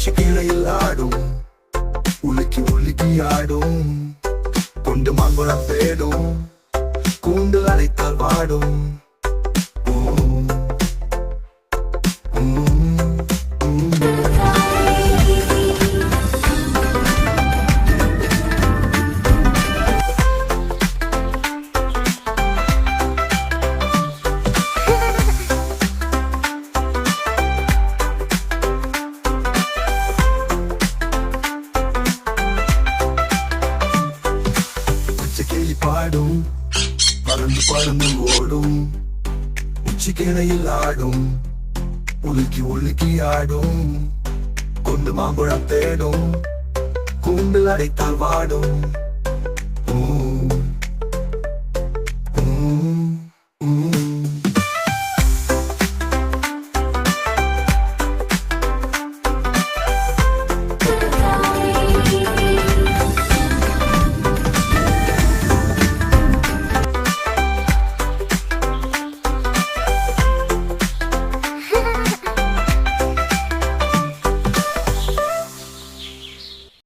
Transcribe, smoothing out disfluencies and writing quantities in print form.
உச்சி கீழையில் ஆடும் உலுக்கி உலுக்கி ஆடும் கொண்டு மாங்குளம் தேடும் கூண்டு அழைத்தால் வாடும் கிளி பாடும் பறந்து பறந்து ஓடும் உச்சி கிளையில் ஆடும் உலுக்கி உலுக்கி ஆடும் கொண்டு மாம்பழம் தேடும் கூண்டில் அடைத்தால் வாடும்